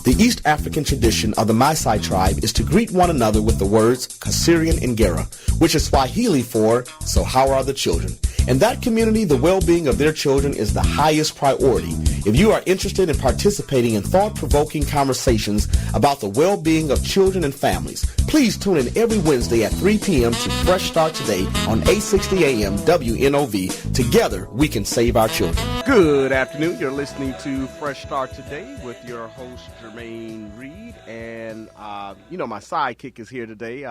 The East African tradition of the Maasai tribe is to greet one another with the words Kasirian Ngera, which is Swahili for, so how are the children? In that community, the well-being of their children is the highest priority. If you are interested in participating in thought-provoking conversations about the well-being of children and families, please tune in every Wednesday at 3 p.m. to Fresh Start Today on 860 AM WNOV. Together, we can save our children. Good afternoon. You're listening to Fresh Start Today with your host, Jermaine Reed. And, my sidekick is here today,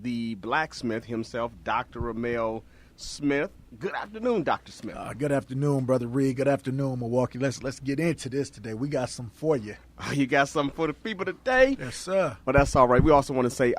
the blacksmith himself, Dr. Ramell Smith. Good afternoon, Dr. Smith. Good afternoon, Brother Reed. Good afternoon, Milwaukee. Let's get into this today. We got some for you. You got something for the people today? Yes, sir. But that's all right. We also want to say,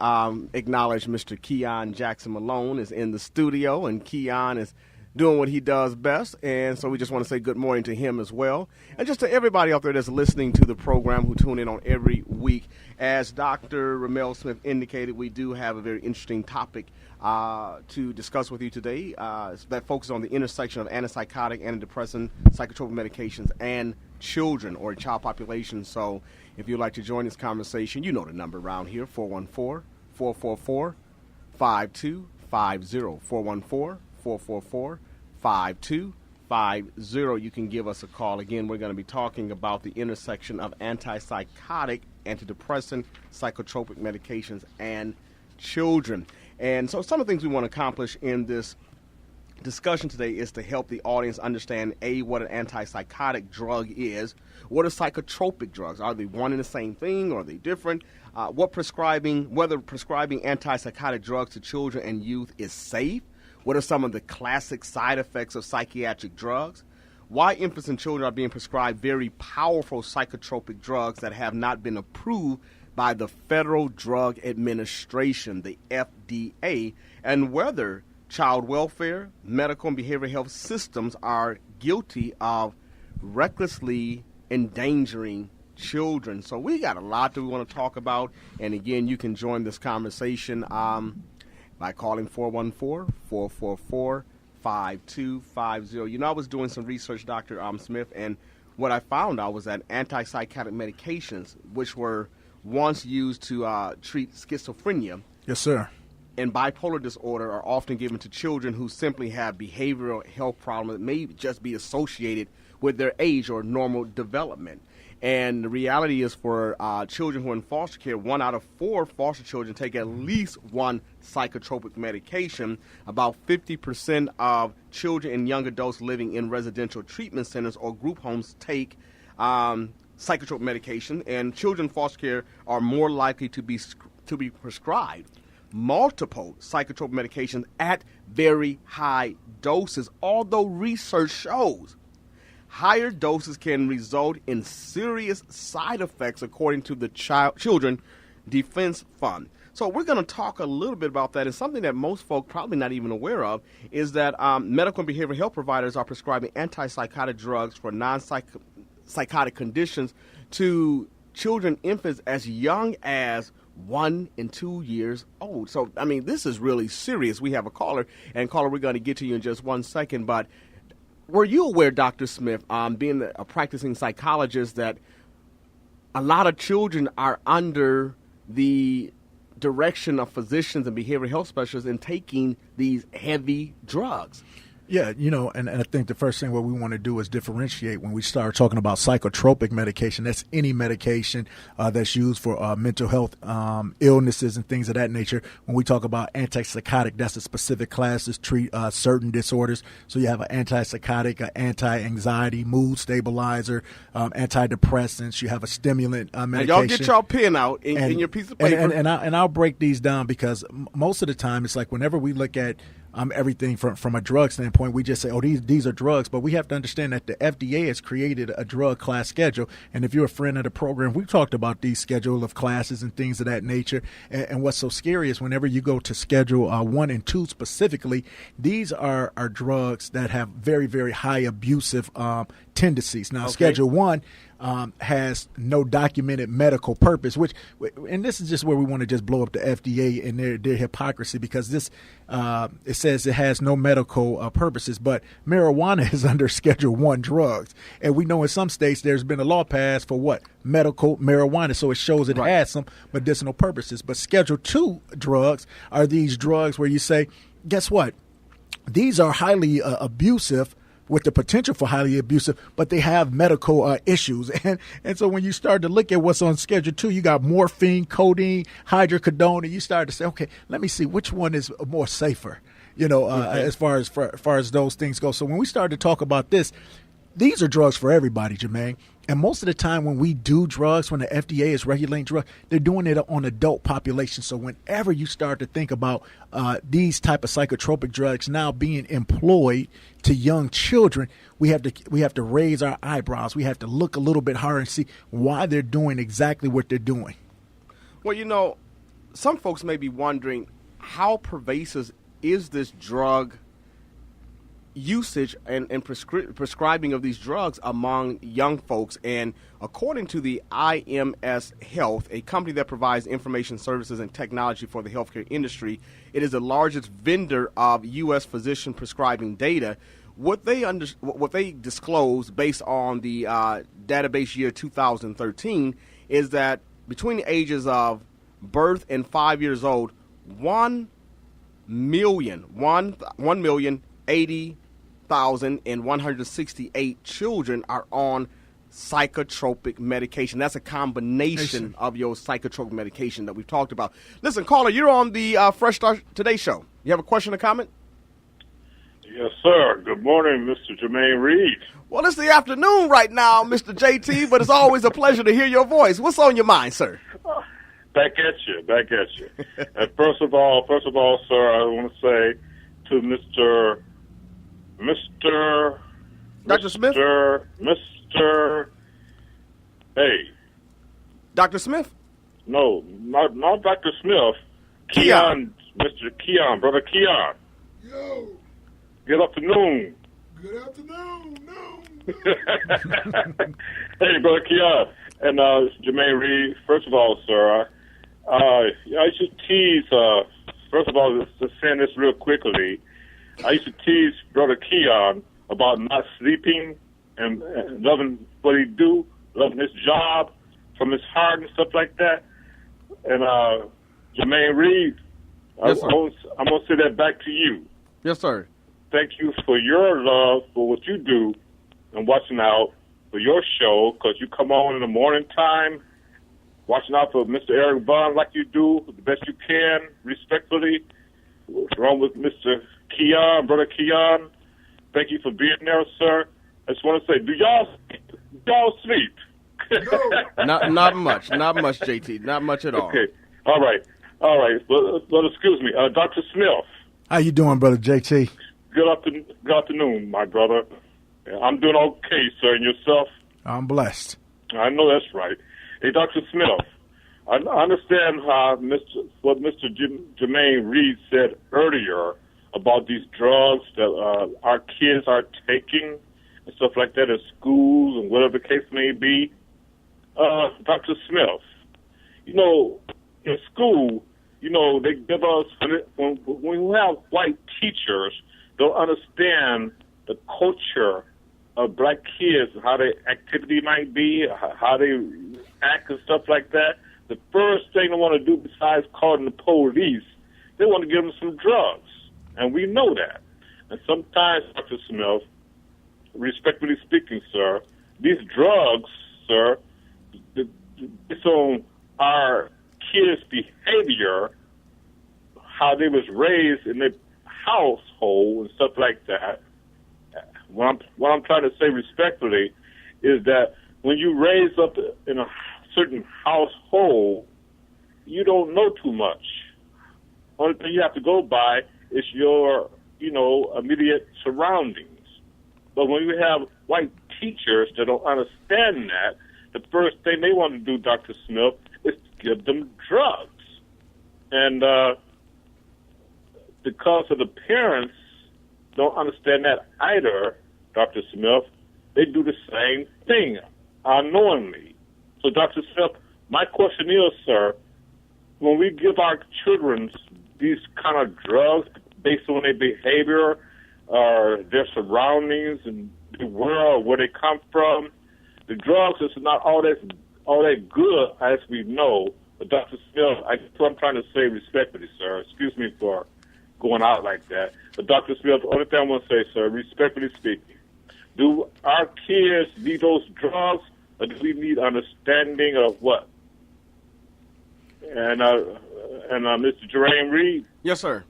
acknowledge Mr. Keon Jackson Malone is in the studio, and Keon is doing what he does best, and so we just want to say good morning to him as well. And just to everybody out there that's listening to the program who tune in on every week. As Dr. Ramell Smith indicated, we do have a very interesting topic to discuss with you today that focuses on the intersection of antipsychotic, antidepressant, psychotropic medications, and children or child population. So if you'd like to join this conversation, you know the number around here, 414-444-5250, 414-444-5250. You can give us a call. Again, we're going to be talking about the intersection of antipsychotic, antidepressant, psychotropic medications, and children. And so some of the things we want to accomplish in this discussion today is to help the audience understand, A, what an antipsychotic drug is. What are psychotropic drugs? Are they one and the same thing, or are they different? Whether prescribing antipsychotic drugs to children and youth is safe. What are some of the classic side effects of psychiatric drugs? Why infants and children are being prescribed very powerful psychotropic drugs that have not been approved by the Federal Drug Administration, the FDA, and whether child welfare, medical and behavioral health systems are guilty of recklessly endangering children. So we got a lot that we want to talk about, and again, you can join this conversation by calling 414-444-5250. I was doing some research, Dr. Smith, and what I found out was that antipsychotic medications, which were once used to treat schizophrenia, yes, sir, and bipolar disorder, are often given to children who simply have behavioral health problems that may just be associated with their age or normal development. And the reality is, for children who are in foster care, 1 out of 4 foster children take at least one psychotropic medication. About 50% of children and young adults living in residential treatment centers or group homes take psychotropic medication, and children in foster care are more likely to be prescribed multiple psychotropic medications at very high doses, although research shows higher doses can result in serious side effects, according to the Children Defense Fund. So we're going to talk a little bit about that, and something that most folk probably not even aware of is that medical and behavioral health providers are prescribing antipsychotic drugs for non-psychotic conditions to children, infants as young as 1 and 2 years old. So, this is really serious. We have a caller, and caller, we're going to get to you in just 1 second, but were you aware, Dr. Smith, being a practicing psychologist, that a lot of children are under the direction of physicians and behavioral health specialists in taking these heavy drugs? Yeah, and I think the first thing what we want to do is differentiate when we start talking about psychotropic medication. That's any medication that's used for mental health illnesses and things of that nature. When we talk about antipsychotic, that's a specific class that treat certain disorders. So you have an antipsychotic, an anti-anxiety, mood stabilizer, antidepressants. You have a stimulant medication. Y'all get y'all pen out in your piece of paper. And I'll break these down, because most of the time it's like whenever we look at everything from a drug standpoint, we just say, oh, these are drugs. But we have to understand that the FDA has created a drug class schedule. And if you're a friend of the program, we've talked about these schedule of classes and things of that nature. And what's so scary is whenever you go to schedule 1 and 2 specifically, these are drugs that have very, very high abusive tendencies. Now, Okay. Schedule 1 has no documented medical purpose, and this is just where we want to just blow up the FDA and their hypocrisy, because this it says it has no medical purposes, but marijuana is under Schedule 1 drugs, and we know in some states there's been a law passed for what? Medical marijuana, so it shows it Right. has some medicinal purposes. But Schedule 2 drugs are these drugs where you say, guess what? These are highly abusive, with the potential for highly abusive, but they have medical issues. And so when you start to look at what's on Schedule 2, you got morphine, codeine, hydrocodone, and you start to say, okay, let me see which one is more safer, as far as those things go. So when we start to talk about this, these are drugs for everybody, Jermaine. And most of the time when we do drugs, when the FDA is regulating drugs, they're doing it on adult population. So whenever you start to think about these type of psychotropic drugs now being employed to young children, we have to raise our eyebrows. We have to look a little bit harder and see why they're doing exactly what they're doing. Well, some folks may be wondering, how pervasive is this drug usage and prescribing of these drugs among young folks? And according to the IMS Health, a company that provides information services and technology for the healthcare industry, it is the largest vendor of U.S. physician prescribing data. What they disclose based on the database year 2013 is that between the ages of birth and 5 years old, 1,080,168 children are on psychotropic medication. That's a combination of your psychotropic medication that we've talked about. Listen, caller, you're on the Fresh Start Today show. You have a question or comment? Yes, sir. Good morning, Mr. Jermaine Reed. Well, it's the afternoon right now, Mr. JT, but it's always a pleasure to hear your voice. What's on your mind, sir? Back at you. And first of all, sir, I want to say to Mr. Dr. Smith? Hey. Dr. Smith? No, not Dr. Smith. Keon. Mr. Keon, Brother Keon. Yo, Good afternoon. good afternoon. No. Hey, Brother Keon. And Jermaine Reed, first of all, sir, I used to tease, first of all, just saying this real quickly, I used to tease Brother Keon about not sleeping and loving what he do, loving his job from his heart and stuff like that. And Jermaine Reed, Yes, sir. I'm going to say that back to you. Yes, sir. Thank you for your love for what you do and watching out for your show, because you come on in the morning time, watching out for Mr. Eric Bond like you do, the best you can, respectfully. What's wrong with Mr. Keon, Brother Keon? Thank you for being there, sir. I just want to say, do y'all sleep? Not much, JT. Not much at all. Okay. All right. Well, excuse me. Dr. Smith, How you doing, Brother JT? good afternoon, my brother. I'm doing okay, sir, and yourself? I'm blessed. I know that's right. Hey, Dr. Smith, I understand what Mr. Jermaine Reed said earlier about these drugs that our kids are taking and stuff like that at schools and whatever the case may be. Dr. Smith, in school, they give us, when we have white teachers, they'll understand the culture of black kids, how their activity might be, how they act and stuff like that. The first thing they want to do besides calling the police, they want to give them some drugs. And we know that. And sometimes, Dr. Smith, respectfully speaking, sir, these drugs, sir, it's on our kids' behavior, how they was raised in their household and stuff like that. What I'm trying to say respectfully is that when you raise up in a certain household, you don't know too much. Only thing you have to go by is your, immediate surroundings. But when you have white teachers that don't understand that, the first thing they want to do, Dr. Smith, is to give them drugs. And because of the parents don't understand that either, Dr. Smith, they do the same thing unknowingly. So, Dr. Smith, my question is, sir, when we give our children these kind of drugs based on their behavior or their surroundings and the world where they come from, the drugs is not all that good as we know. But Dr. Smith, what I'm trying to say respectfully, sir, excuse me for going out like that. But Dr. Smith, the only thing I want to say, sir, respectfully speaking, do our kids need those drugs, or do we need understanding of what? And Mr. Jermaine Reed? Yes, sir.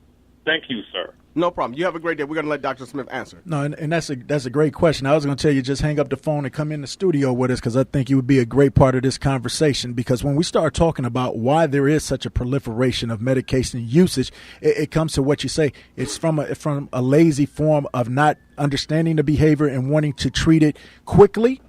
Thank you, sir. No problem. You have a great day. We're going to let Dr. Smith answer. No, and that's a great question. I was going to tell you, just hang up the phone and come in the studio with us, because I think you would be a great part of this conversation. Because when we start talking about why there is such a proliferation of medication usage, it comes to what you say. It's from a lazy form of not understanding the behavior and wanting to treat it quickly.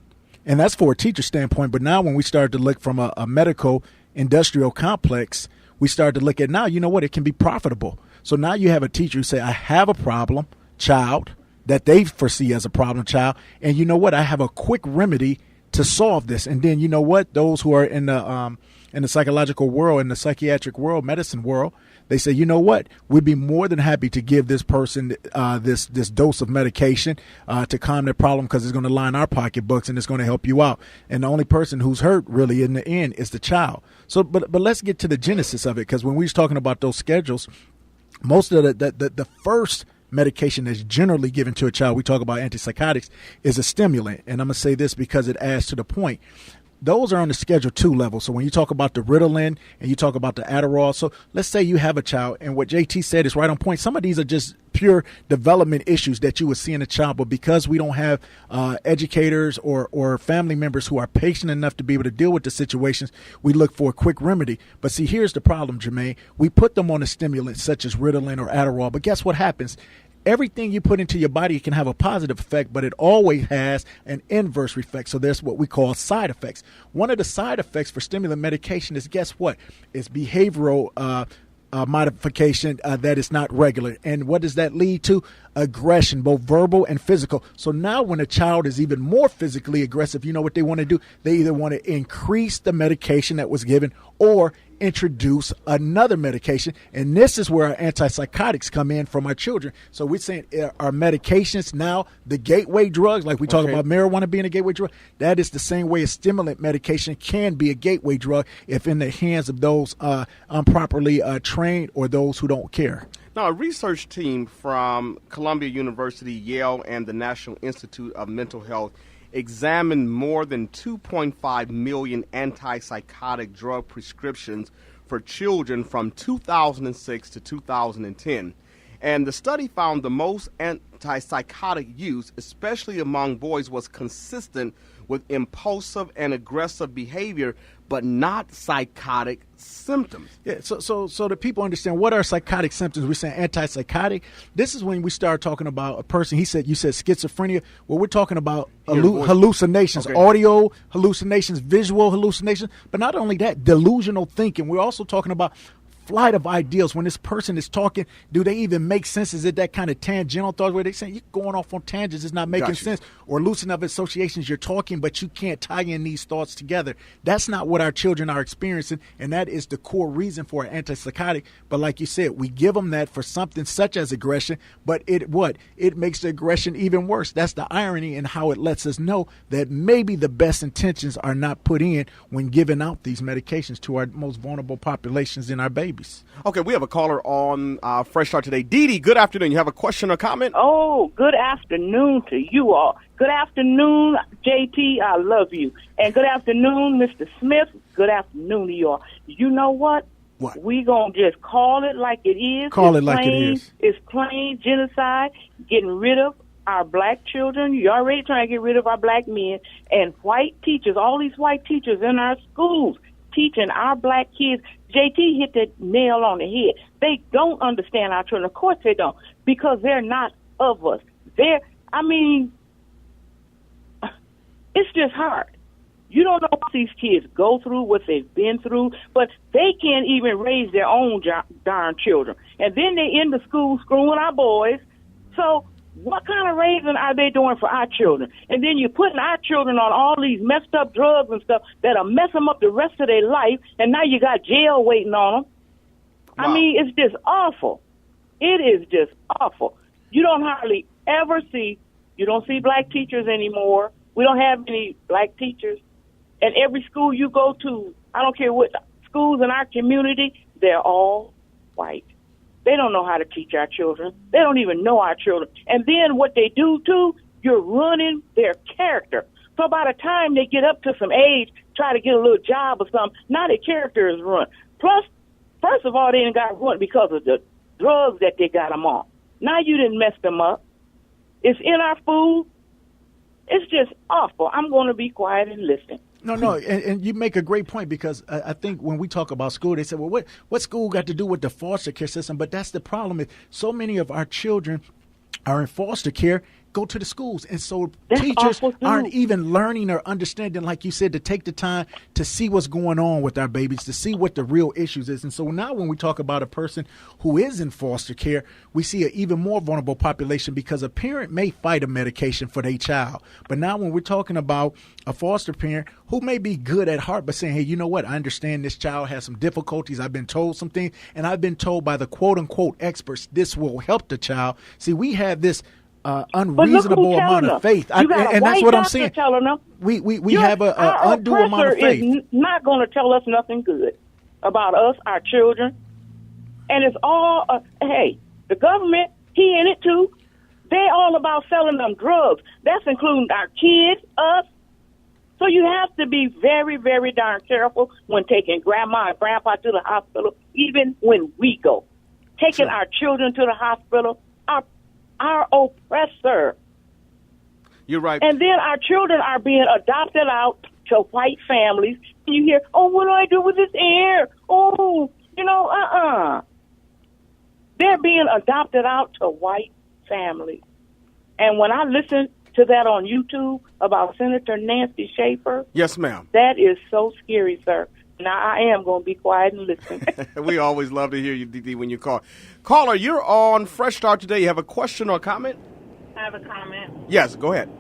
And that's for a teacher standpoint. But now when we start to look from a medical industrial complex, we start to look at now, you know what, it can be profitable. So now you have a teacher who say, I have a problem child that they foresee as a problem child. And you know what, I have a quick remedy to solve this. And then, you know what, those who are in the psychological world, in the psychiatric world, medicine world, they say, you know what, we'd be more than happy to give this person this dose of medication to calm their problem, because it's going to line our pocketbooks and it's going to help you out. And the only person who's hurt really in the end is the child. So, but let's get to the genesis of it, because when we was talking about those schedules, most of the first medication that's generally given to a child, we talk about antipsychotics, is a stimulant. And I'm going to say this because it adds to the point. Those are on the Schedule 2 level. So when you talk about the Ritalin and you talk about the Adderall, so let's say you have a child, and what JT said is right on point. Some of these are just pure development issues that you would see in a child, but because we don't have educators or family members who are patient enough to be able to deal with the situations, we look for a quick remedy. But see, here's the problem, Jermaine. We put them on a stimulant such as Ritalin or Adderall, but guess what happens? Everything you put into your body can have a positive effect, but it always has an inverse effect. So there's what we call side effects. One of the side effects for stimulant medication is, guess what? It's behavioral modification that is not regular. And what does that lead to? Aggression, both verbal and physical. So now when a child is even more physically aggressive, you know what they want to do? They either want to increase the medication that was given or introduce another medication. And this is where our antipsychotics come in from our children. So we're saying our medications now, the gateway drugs, like we talk about marijuana being a gateway drug, that is the same way a stimulant medication can be a gateway drug if in the hands of those improperly trained or those who don't care. Now, a research team from Columbia University, Yale, and the National Institute of Mental Health examined more than 2.5 million antipsychotic drug prescriptions for children from 2006 to 2010. And the study found the most antipsychotic use, especially among boys, was consistent with impulsive and aggressive behavior, but not psychotic symptoms. Yeah, so the people understand what are psychotic symptoms. We're saying antipsychotic. This is when we start talking about a person. You said schizophrenia. Well, we're talking about hallucinations, audio hallucinations, visual hallucinations. But not only that, delusional thinking. We're also talking about flight of ideals. When this person is talking, do they even make sense? Is it that kind of tangential thought where they saying you're going off on tangents, it's not making sense? Or loosening of associations, you're talking, but you can't tie in these thoughts together. That's not what our children are experiencing, and that is the core reason for an antipsychotic. But like you said, we give them that for something such as aggression, but it makes the aggression even worse. That's the irony in how it lets us know that maybe the best intentions are not put in when giving out these medications to our most vulnerable populations in our babies. Okay, we have a caller on Fresh Start today. Dee Dee, good afternoon. You have a question or comment? Oh, good afternoon to you all. Good afternoon, JT. I love you. And good afternoon, Mr. Smith. Good afternoon to you all. You know what? What? We going to just call it like it is. Call it like it is. It's plain genocide, getting rid of our black children. You're already trying to get rid of our black men. And white teachers, all these white teachers in our schools, teaching our black kids. JT hit the nail on the head. They don't understand our children. Of course they don't, because they're not of us. It's just hard. You don't know what these kids go through, what they've been through, but they can't even raise their own darn children. And then they in the school screwing our boys. So What kind of raising are they doing for our children? And then you're putting our children on all these messed up drugs and stuff that'll mess them up the rest of their life, and now you got jail waiting on them. Wow. I mean, it's just awful. It is just awful. You don't hardly ever see, you don't see black teachers anymore. We don't have any black teachers. And every school you go to, I don't care what schools in our community, they're all white. They don't know how to teach our children. They don't even know our children. And then what they do, too, you're ruining their character. So by the time they get up to some age, try to get a little job or something, now their character is ruined. Plus, first of all, they didn't got ruined because of the drugs that they got them on. Now you didn't mess them up. It's in our food. It's just awful. I'm going to be quiet and listen. No, and you make a great point, because I think when we talk about school, they say, well, what school got to do with the foster care system? But that's the problem. Is so many of our children are in foster care, go to the schools. And so That's teachers awful, too. aren't even learning or understanding, like you said, to take the time to see what's going on with our babies, to see what the real issues is. And so now when we talk about a person who is in foster care, we see an even more vulnerable population, because a parent may fight a medication for their child. But now when we're talking about a foster parent who may be good at heart, but saying, hey, you know what? I understand this child has some difficulties. I've been told some things, and I've been told by the quote unquote experts, this will help the child. See, we have this unreasonable amount of faith. And that's what I'm saying. We have an undue amount of faith. Is not going to tell us nothing good about us, our children. And it's all, hey, the government, he in it too. They all about selling them drugs. That's including our kids, us. So you have to be very, very darn careful when taking grandma and grandpa to the hospital, even when we go. Taking our children to the hospital, our oppressor. You're right. And then our children are being adopted out to white families. And you hear, oh, what do I do with this heir? Oh, They're being adopted out to white families. And when I listen to that on YouTube about Senator Nancy Schaefer. Yes, ma'am. That is so scary, sir. Now, I am going to be quiet and listen. We always love to hear you, Dee, when you call. Caller, you're on Fresh Start today. You have a question or comment? I have a comment. Yes, go ahead.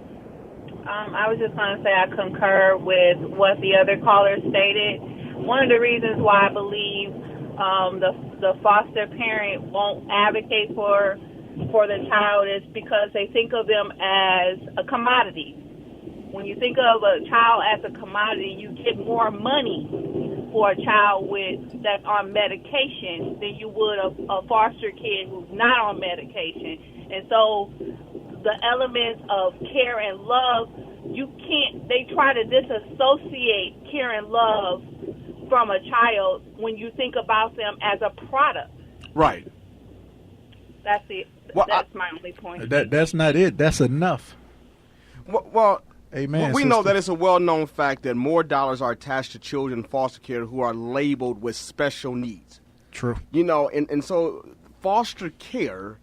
I was just going to say I concur with what the other caller stated. One of the reasons why I believe the foster parent won't advocate for the child is because they think of them as a commodity. When you think of a child as a commodity, you get more money for a child that's on medication than you would a foster kid who's not on medication. And so the elements of care and love, they try to disassociate care and love from a child when you think about them as a product. Right. That's it. Well, that's my only point. That's not it. That's enough. Well, amen. We know that it's a well-known fact that more dollars are attached to children in foster care who are labeled with special needs. True. And so foster care,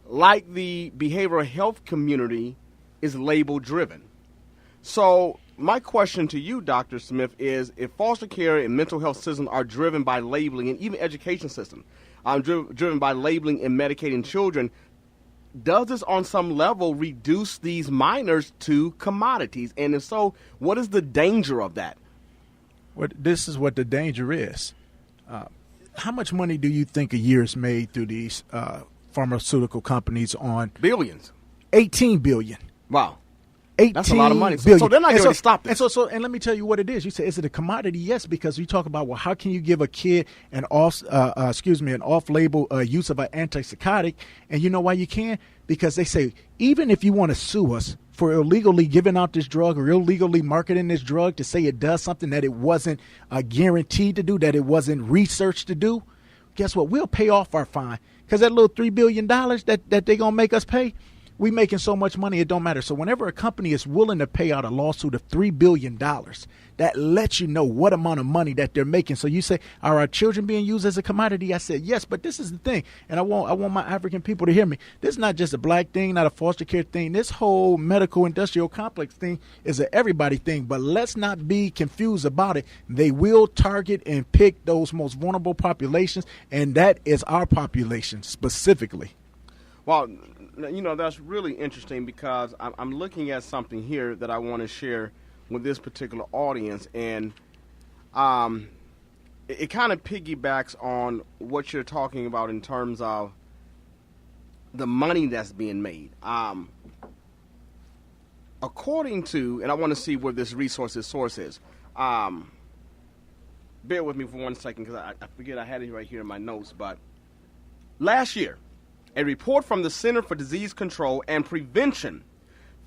like the behavioral health community, is label-driven. So my question to you, Dr. Smith, is if foster care and mental health systems are driven by labeling, and even education systems are driven by labeling and medicating children, does this on some level reduce these minors to commodities? And if so, what is the danger of that? This is what the danger is. How much money do you think a year is made through these pharmaceutical companies on? Billions. 18 billion. Wow. 18 That's a lot of money. billion. So they're not going to stop this. And let me tell you what it is. You say, is it a commodity? Yes, because you talk about, well, how can you give a kid an off-label use of an antipsychotic? And you know why you can? Because they say, even if you want to sue us for illegally giving out this drug or illegally marketing this drug to say it does something that it wasn't guaranteed to do, that it wasn't researched to do, guess what? We'll pay off our fine. Because that little $3 billion that they're going to make us pay, we making so much money, it don't matter. So whenever a company is willing to pay out a lawsuit of $3 billion, that lets you know what amount of money that they're making. So you say, are our children being used as a commodity? I said, yes, but this is the thing. And I want my African people to hear me. This is not just a black thing, not a foster care thing. This whole medical industrial complex thing is an everybody thing. But let's not be confused about it. They will target and pick those most vulnerable populations, and that is our population specifically. Well, that's really interesting because I'm looking at something here that I want to share with this particular audience, and it kind of piggybacks on what you're talking about in terms of the money that's being made. According to, and I want to see where this resource's source is. Bear with me for 1 second because I forget I had it right here in my notes. But last year, a report from the Center for Disease Control and Prevention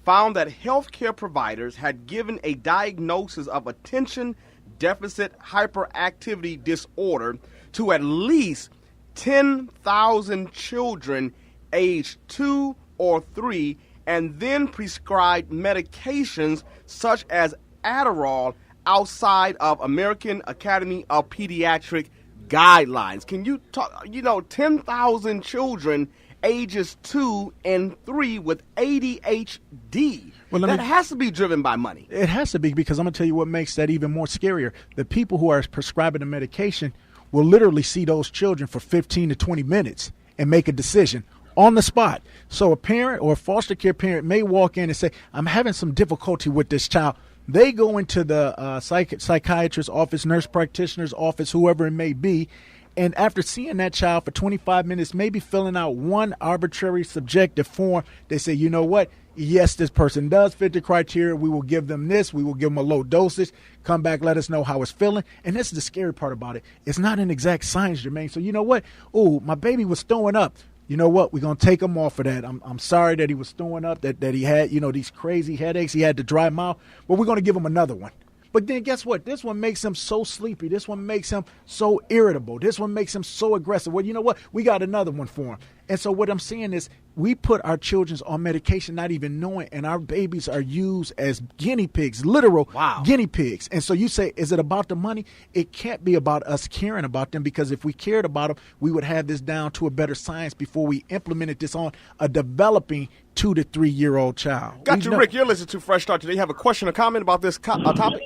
found that healthcare providers had given a diagnosis of attention deficit hyperactivity disorder to at least 10,000 children aged 2 or 3 and then prescribed medications such as Adderall outside of American Academy of Pediatric guidelines. Can you talk, 10,000 children ages 2 and 3 with ADHD. Well, that has to be driven by money. It has to be, because I'm going to tell you what makes that even more scarier. The people who are prescribing the medication will literally see those children for 15 to 20 minutes and make a decision on the spot. So a parent or a foster care parent may walk in and say, I'm having some difficulty with this child. They go into the psychiatrist's office, nurse practitioner's office, whoever it may be, and after seeing that child for 25 minutes, maybe filling out one arbitrary subjective form, they say, you know what? Yes, this person does fit the criteria. We will give them this. We will give them a low dosage. Come back, let us know how it's feeling. And this is the scary part about it. It's not an exact science, Jermaine. So you know what? Oh, my baby was throwing up. You know what? We're going to take him off of that. I'm sorry that he was throwing up, that he had, these crazy headaches. He had the dry mouth. But we're going to give him another one. But then guess what? This one makes him so sleepy. This one makes him so irritable. This one makes him so aggressive. Well, you know what? We got another one for him. And so what I'm saying is we put our children on medication not even knowing, and our babies are used as guinea pigs, literal guinea pigs. And so you say, is it about the money? It can't be about us caring about them, because if we cared about them, we would have this down to a better science before we implemented this on a developing 2 to 3 year old child. Got you, Rick. You're listening to Fresh Start Today. You have a question or comment about this topic?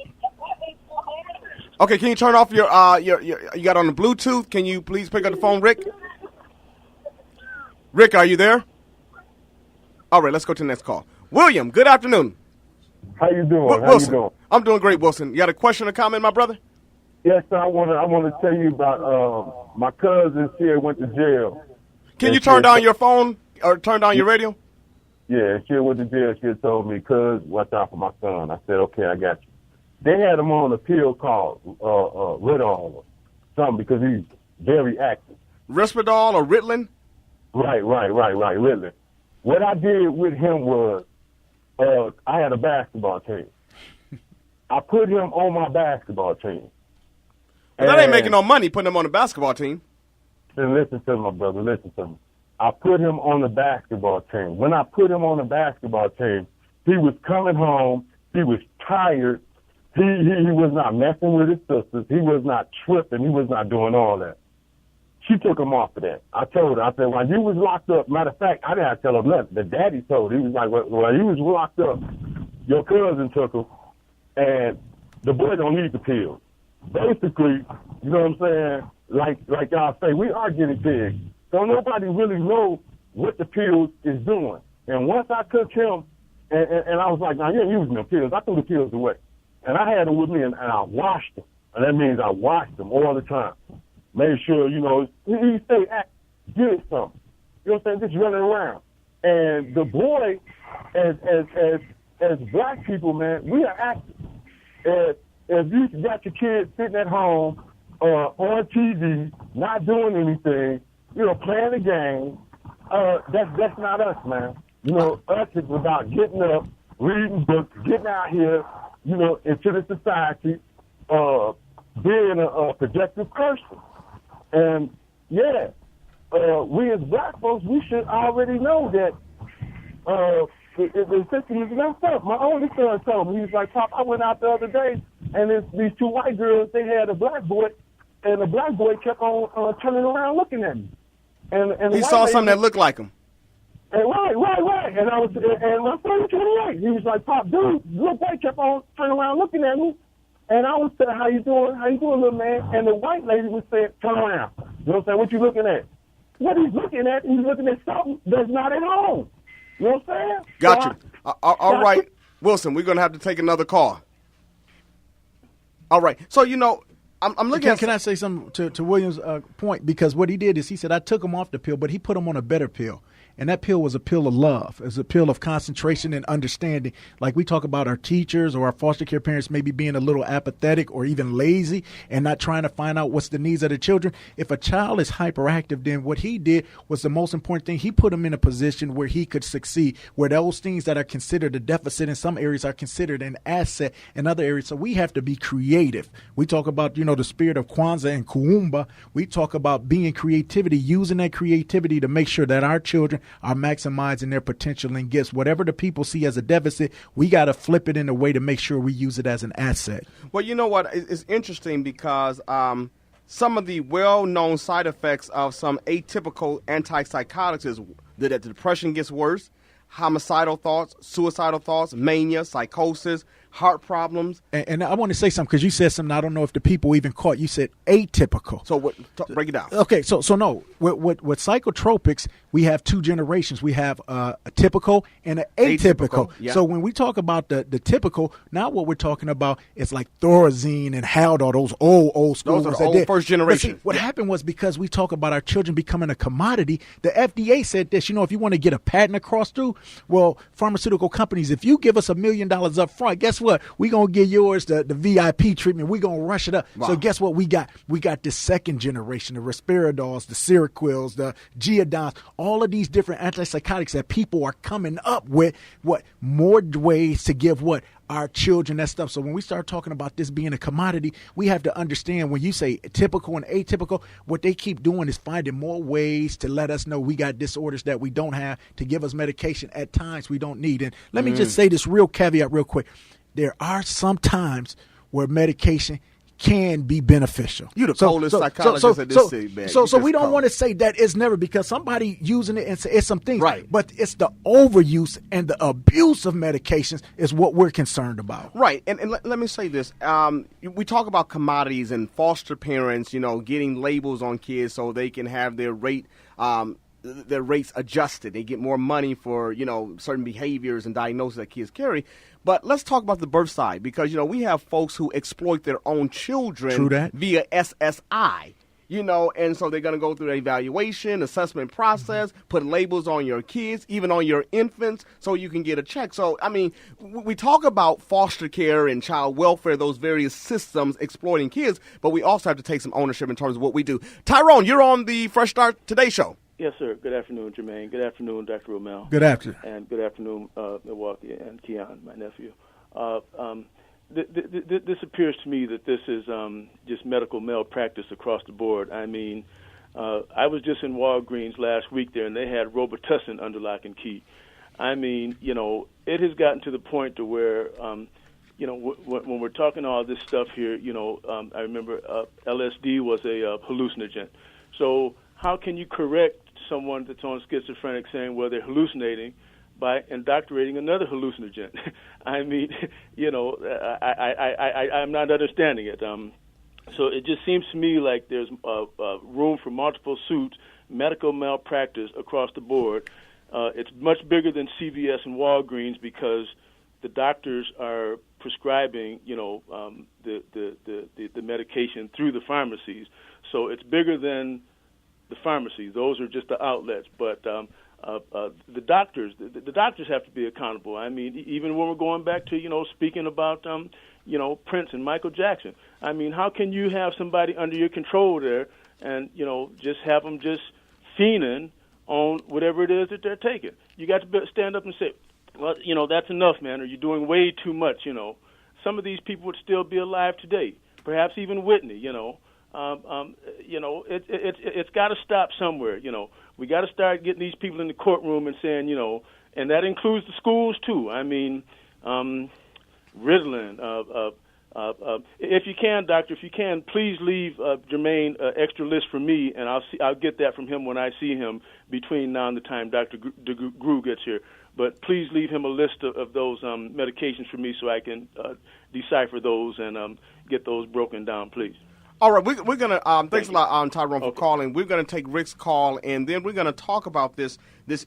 Okay, can you turn off your you got on the Bluetooth? Can you please pick up the phone, Rick? Rick, are you there? All right, let's go to the next call. William, good afternoon. How you doing? Wilson, how you doing? I'm doing great, Wilson. You got a question or comment, my brother? Yes, sir. I want to tell you about my cousin. She went to jail. Can you turn down your phone or turn down your radio? Yeah, she went to jail. She had told me, "Cuz, watch out for my son." I said, "Okay, I got you." They had him on a pill called Ritalin or something, because he's very active. Risperdal or Ritalin? Right, Ritalin. What I did with him was, I had a basketball team. I put him on my basketball team. Well, that ain't making no money putting him on the basketball team. Then listen to me, my brother, listen to me. I put him on the basketball team. When I put him on the basketball team, he was coming home. He was tired. He was not messing with his sisters. He was not tripping. He was not doing all that. She took him off of that. I told her, I said, while you was locked up, matter of fact, I didn't have to tell him nothing. The daddy told her. He was like, while you was locked up, your cousin took him, and the boy don't need the pills. Basically, you know what I'm saying? Like y'all say, we are guinea pigs. So nobody really knows what the pills is doing. And once I took him, and I was like, now, you ain't using the pills. I threw the pills away. And I had them with me, and I washed them. And that means I washed them all the time. Made sure, he stay get something. You know what I'm saying? Just running around. And the boy, as black people, man, we are active. If you got your kids sitting at home on TV, not doing anything, playing a game, that's not us, man. Us is about getting up, reading books, getting out here, into the society, being a productive person. And, we as black folks, we should already know that the system is messed up. My only son told me, he was like, Pop, I went out the other day, and these two white girls, they had a black boy, and the black boy kept on turning around looking at me. And he saw something that looked like him. And right. And my son was 28. He was like, Pop, dude, little boy kept on turning around looking at me. And I was saying, how you doing, little man? And the white lady was saying, turn around. You know what I'm saying? What you looking at? What he's looking at, he's looking at something that's not at home. You know what I'm saying? Got you. All right, Wilson, we're going to have to take another call. All right. So, I'm looking at... Can I say something to William's point? Because what he did is he said, I took him off the pill, but he put him on a better pill. And that pill was a pill of love. It was a pill of concentration and understanding. Like we talk about our teachers or our foster care parents maybe being a little apathetic or even lazy and not trying to find out what's the needs of the children. If a child is hyperactive, then what he did was the most important thing. He put him in a position where he could succeed, where those things that are considered a deficit in some areas are considered an asset in other areas. So we have to be creative. We talk about, the spirit of Kwanzaa and Kuumba. We talk about being creativity, using that creativity to make sure that our children are maximizing their potential and gifts. Whatever the people see as a deficit, we got to flip it in a way to make sure we use it as an asset. Well, you know what? It's interesting because some of the well-known side effects of some atypical antipsychotics is that the depression gets worse, homicidal thoughts, suicidal thoughts, mania, psychosis, heart problems. And I want to say something because you said something I don't know if the people even caught. You said atypical. So break it down. Okay, so no, with psychotropics, we have two generations. We have a typical and an atypical. Yeah. So when we talk about the typical, now what we're talking about is like Thorazine and Haldol, those old school Those are ones the that old did. first generation. But see, what happened was because we talk about our children becoming a commodity, the FDA said this, if you want to get a patent across through, well, pharmaceutical companies, if you give us $1 million up front, guess what? We're going to give yours the VIP treatment. We're going to rush it up. Wow. So guess what we got? We got this second generation, the Risperidols, the Seroquels, the Geodons, all of these different antipsychotics that people are coming up with, more ways to give our children that stuff. So when we start talking about this being a commodity, we have to understand when you say typical and atypical, what they keep doing is finding more ways to let us know we got disorders that we don't have, to give us medication at times we don't need. And let me just say this real caveat real quick. There are some times where medication can be beneficial. You the coldest psychologist at this city, man. So we don't want to say that it's never, because somebody using it and say it's some things. Right. But it's the overuse and the abuse of medications is what we're concerned about. Right. And let me say this. We talk about commodities and foster parents, getting labels on kids so they can have their rates adjusted. They get more money for, certain behaviors and diagnoses that kids carry. But let's talk about the birth side, because, we have folks who exploit their own children via SSI, and so they're going to go through the evaluation, assessment process, put labels on your kids, even on your infants, so you can get a check. So, we talk about foster care and child welfare, those various systems exploiting kids, but we also have to take some ownership in terms of what we do. Tyrone, you're on the Fresh Start Today show. Yes, sir. Good afternoon, Jermaine. Good afternoon, Dr. Ramell. Good afternoon. And good afternoon, Milwaukee, and Keon, my nephew. This appears to me that this is just medical malpractice across the board. I was just in Walgreens last week there, and they had Robitussin under lock and key. It has gotten to the point to where, when we're talking all this stuff here, I remember LSD was a hallucinogen. So how can you correct someone that's on schizophrenic saying, well, they're hallucinating by indoctrinating another hallucinogen? I'm not understanding it. So it just seems to me like there's room for multiple suits, medical malpractice across the board. It's much bigger than CVS and Walgreens because the doctors are prescribing, the medication through the pharmacies. So it's bigger than the pharmacies. Those are just the outlets. But the doctors have to be accountable. Even when we're going back to, speaking about, Prince and Michael Jackson. How can you have somebody under your control there and, just have them just fiending on whatever it is that they're taking? You got to stand up and say, well, that's enough, man, or you're doing way too much, Some of these people would still be alive today, perhaps even Whitney, It's got to stop somewhere. We got to start getting these people in the courtroom and saying, and that includes the schools too. Ritalin. If you can, doctor, please leave Jermaine extra list for me, and I'll get that from him when I see him between now and the time Dr. Grew gets here. But please leave him a list of those medications for me so I can decipher those and get those broken down, please. All right, we're going to, thanks a lot, Tyrone, for calling. We're going to take Rick's call, and then we're going to talk about this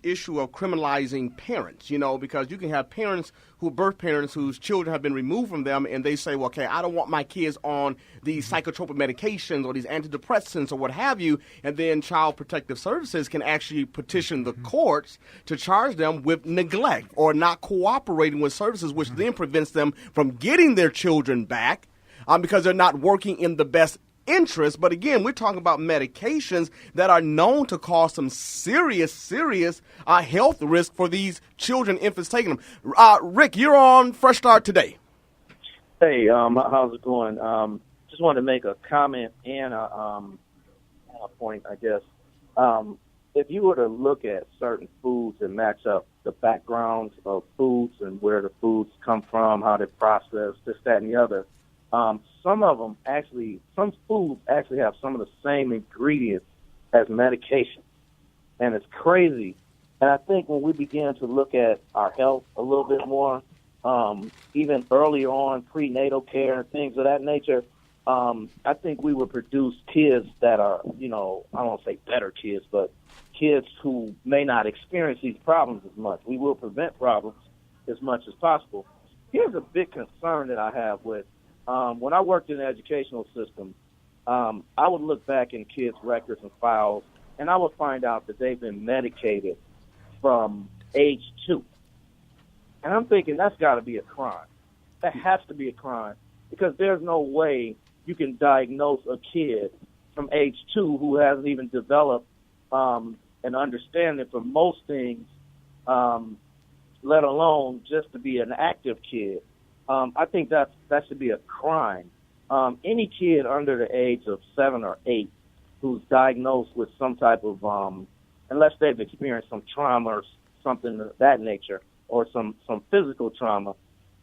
issue of criminalizing parents, because you can have parents birth parents whose children have been removed from them, and they say, well, okay, I don't want my kids on these psychotropic medications or these antidepressants or what have you, and then Child Protective Services can actually petition the courts to charge them with neglect or not cooperating with services, which then prevents them from getting their children back because they're not working in the best interest. But again, we're talking about medications that are known to cause some serious health risk for these children, infants taking them. Rick, you're on Fresh Start today. Hey, how's it going? Just wanted to make a comment and a point, I guess. If you were to look at certain foods and match up the backgrounds of foods and where the foods come from, how they're processed, this, that, and the other, some foods actually have some of the same ingredients as medication. And it's crazy. And I think when we begin to look at our health a little bit more, even earlier on, prenatal care, things of that nature, I think we would produce kids that are, I don't want to say better kids, but kids who may not experience these problems as much. We will prevent problems as much as possible. Here's a big concern that I have with when I worked in the educational system, I would look back in kids' records and files, and I would find out that they've been medicated from age 2. And I'm thinking that's got to be a crime. That has to be a crime because there's no way you can diagnose a kid from age 2 who hasn't even developed an understanding for most things, let alone just to be an active kid. I think that should be a crime. Any kid under the age of 7 or 8 who's diagnosed with some type of, unless they've experienced some trauma or something of that nature, or some physical trauma,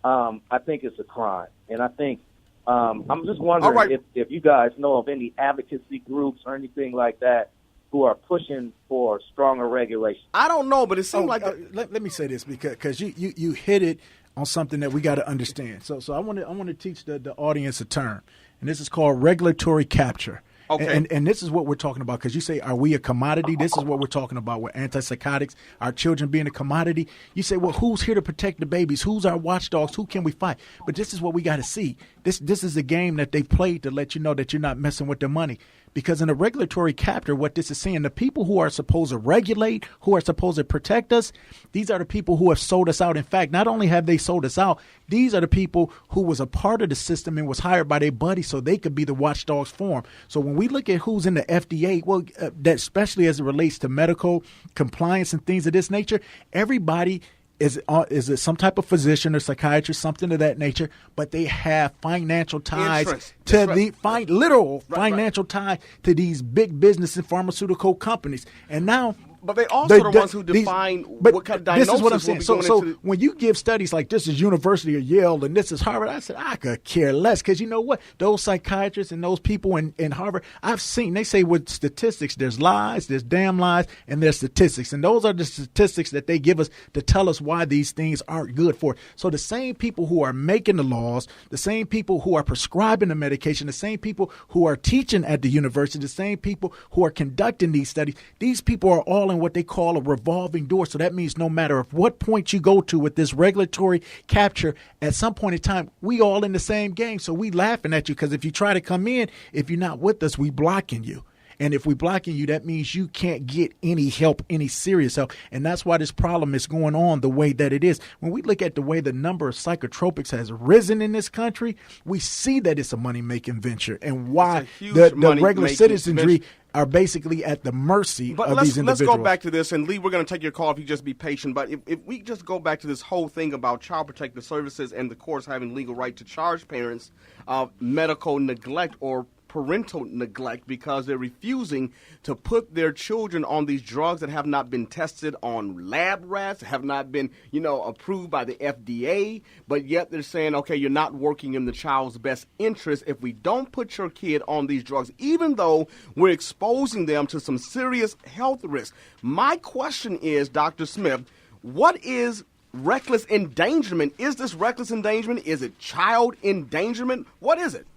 I think it's a crime. And I think, I'm just wondering if you guys know of any advocacy groups or anything like that who are pushing for stronger regulation. I don't know, but it seems like... let me say this because you hit it on something that we got to understand. So I want to teach the audience a term, and this is called regulatory capture. Okay. And this is what we're talking about because you say, are we a commodity? This is what we're talking about with antipsychotics, our children being a commodity. You say, well, who's here to protect the babies? Who's our watchdogs? Who can we fight? But this is what we got to see. This is a game that they played to let you know that you're not messing with their money. Because in a regulatory capture, what this is saying, the people who are supposed to regulate, who are supposed to protect us, these are the people who have sold us out. In fact, not only have they sold us out, these are the people who was a part of the system and was hired by their buddies so they could be the watchdogs for them. So when we look at who's in the FDA, well, that especially as it relates to medical compliance and things of this nature, everybody is it some type of physician or psychiatrist, something of that nature, but they have financial ties financial tie to these big business and pharmaceutical companies. And now, but they also the ones who define what kind of diagnosis. This is what I'm saying. So when you give studies like this is University of Yale and this is Harvard, I said I could care less because you know what? Those psychiatrists and those people in Harvard, I've seen, they say with statistics, there's lies, there's damn lies, and there's statistics. And those are the statistics that they give us to tell us why these things aren't good for it. So the same people who are making the laws, the same people who are prescribing the medication, the same people who are teaching at the university, the same people who are conducting these studies, these people are all in what they call a revolving door. So that means no matter of what point you go to with this regulatory capture, at some point in time, we all in the same game. So we laughing at you because if you try to come in, if you're not with us, we blocking you. And if we blocking you, that means you can't get any help, any serious help. And that's why this problem is going on the way that it is. When we look at the way the number of psychotropics has risen in this country, we see that it's a money-making venture and why the regular citizenry are basically at the mercy of these individuals. Let's go back to this, and Lee, we're going to take your call if you just be patient. But if we just go back to this whole thing about Child Protective Services and the courts having legal right to charge parents of medical neglect or parental neglect because they're refusing to put their children on these drugs that have not been tested on lab rats, have not been, approved by the FDA, but yet they're saying, okay, you're not working in the child's best interest if we don't put your kid on these drugs, even though we're exposing them to some serious health risks. My question is, Dr. Smith, what is reckless endangerment? Is this reckless endangerment? Is it child endangerment? What is it?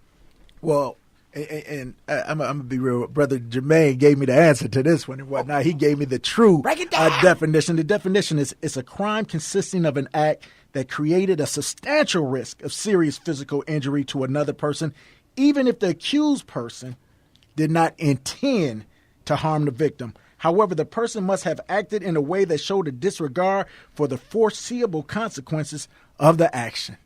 Well, And I'm going to be real. Brother Jermaine gave me the answer to this one and whatnot. He gave me the true definition. The definition is it's a crime consisting of an act that created a substantial risk of serious physical injury to another person, even if the accused person did not intend to harm the victim. However, the person must have acted in a way that showed a disregard for the foreseeable consequences of the action.